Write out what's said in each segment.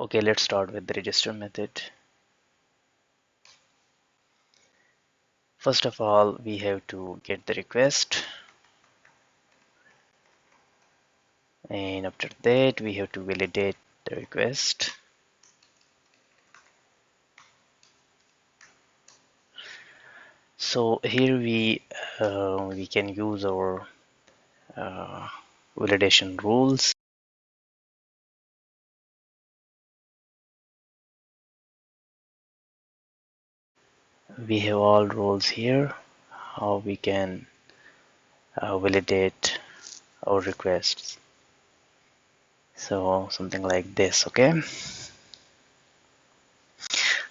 Okay, let's start with the register method. First of all, we have to get the request, and after that we have to validate the request. So here we can use our uh, validation rules. We have all rules here how we can validate our requests. So something like this, okay?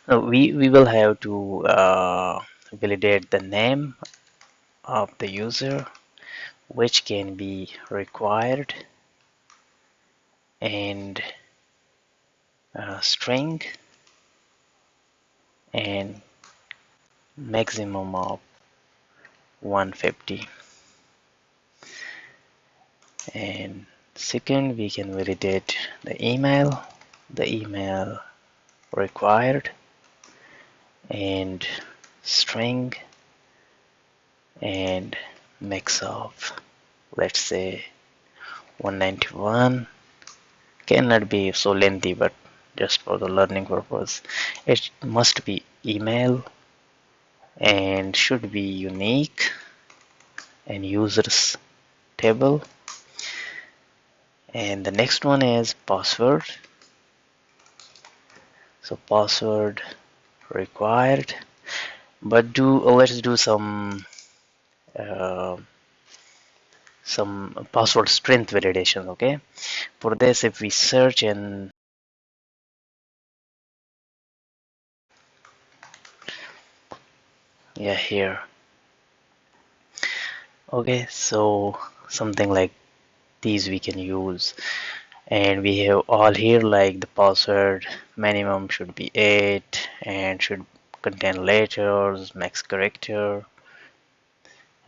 We will have to validate the name of the user, which can be required, and string, and maximum of 150. And second, we can validate the email required, and string, and max of, let's say, 191. Cannot be so lengthy, but just for the learning purpose, it must be email and should be unique and users table. And the next one is password. So password required, but let's do uh, some password strength validation. Okay, for this, if we search and yeah, here. Okay, so something like these we can use, and we have all here like the password minimum should be 8 and should contain letters, max character,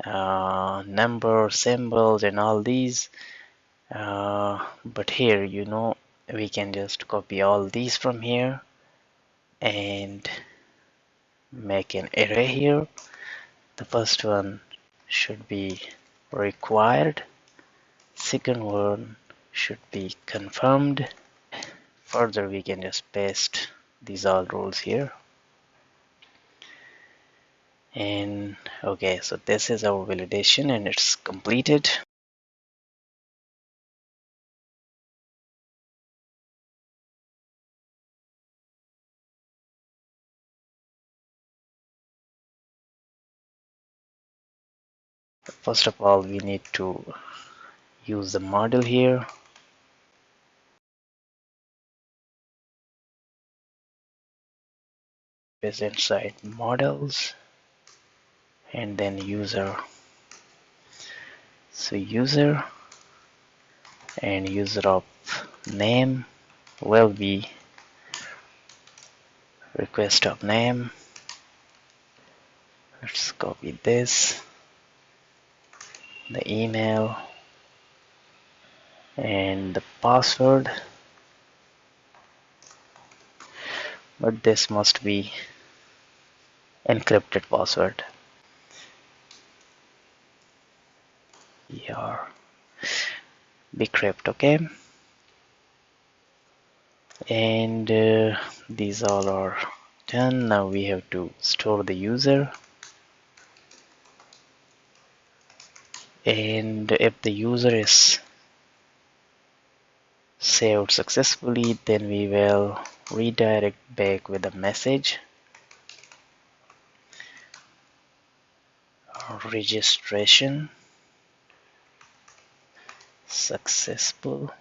number, symbols, and all these. But here, we can just copy all these from here and make an array here. The first one should be required, second one should be confirmed. Further, we can just paste these all rules here. And okay, so this is our validation and it's completed. First of all, we need to use the model here. Is inside models and then user. So user and user of name will be request of name. Let's copy this, the email, and the password, but this must be encrypted password. Your decrypt, okay? And these all are done. Now we have to store the user, and if the user is saved successfully, then we will redirect back with a message, registration successful,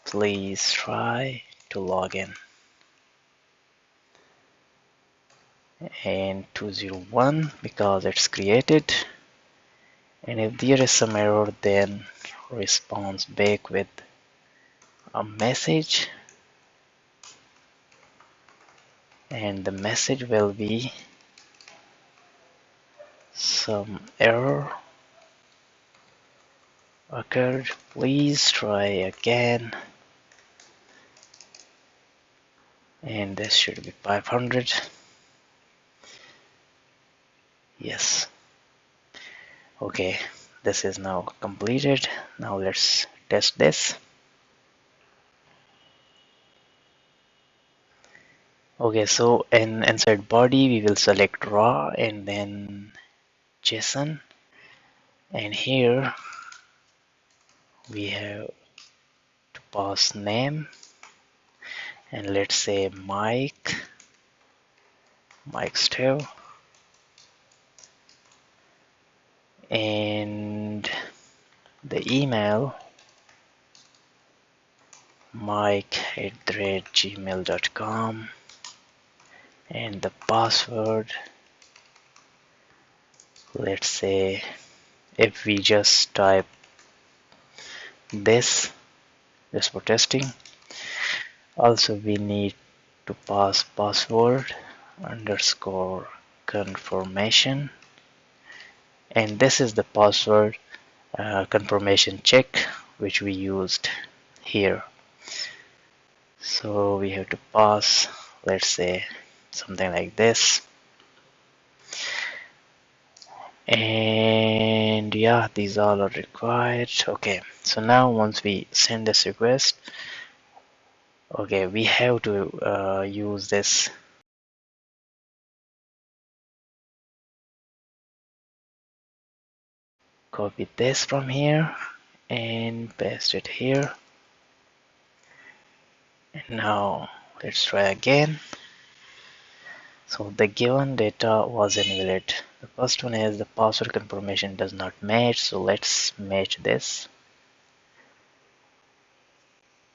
please try to log in, and 201 because it's created. And if there is some error, then response back with a message, and the message will be some error occurred, please try again and this should be 500. Yes. Okay, this is now completed. Now let's test this. Okay, so inside body we will select raw and then JSON, and here we have to pass name, and let's say Mike Steve, and the email mike@gmail.com, and the password, let's say, if we just type this just for testing. Also we need to pass password underscore confirmation, and this is the password confirmation check which we used here. So we have to pass, let's say, something like this, and yeah, these all are required. Okay, so now once we send this request, okay, we have to use this copy this from here and paste it here. And now let's try again. So the given data was invalid. The first one is the password confirmation does not match, so let's match this.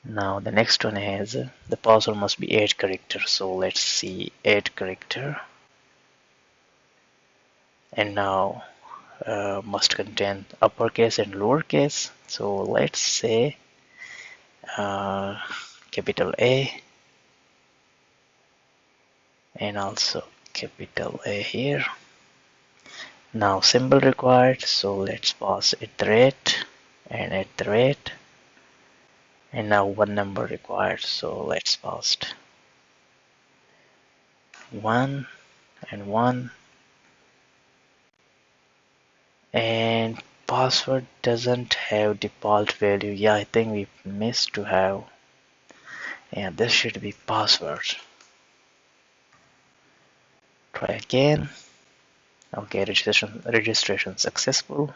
Now the next one is the password must be 8 characters, so let's see 8 character, and now must contain uppercase and lowercase, so let's say uh, capital A and also capital A here. Now symbol required, so let's pass at the rate and at the rate, and now one number required, so let's pass 1 and 1, and password doesn't have default value. Yeah, I think we missed to have, yeah, this should be password. Try again. Okay, registration successful.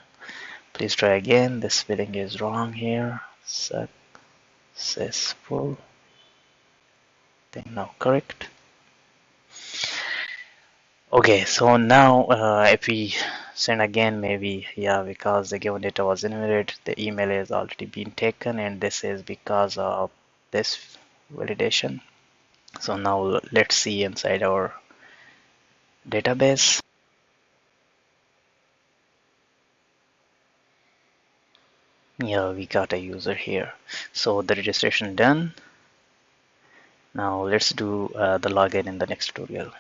Please try again. The spelling is wrong here. Successful. I think now correct. Okay, so now if we send again, maybe, yeah, because the given data was invalid, the email has already been taken, and this is because of this validation. So now let's see inside our database. Yeah, we got a user here. So the registration done. Now let's do the login in the next tutorial.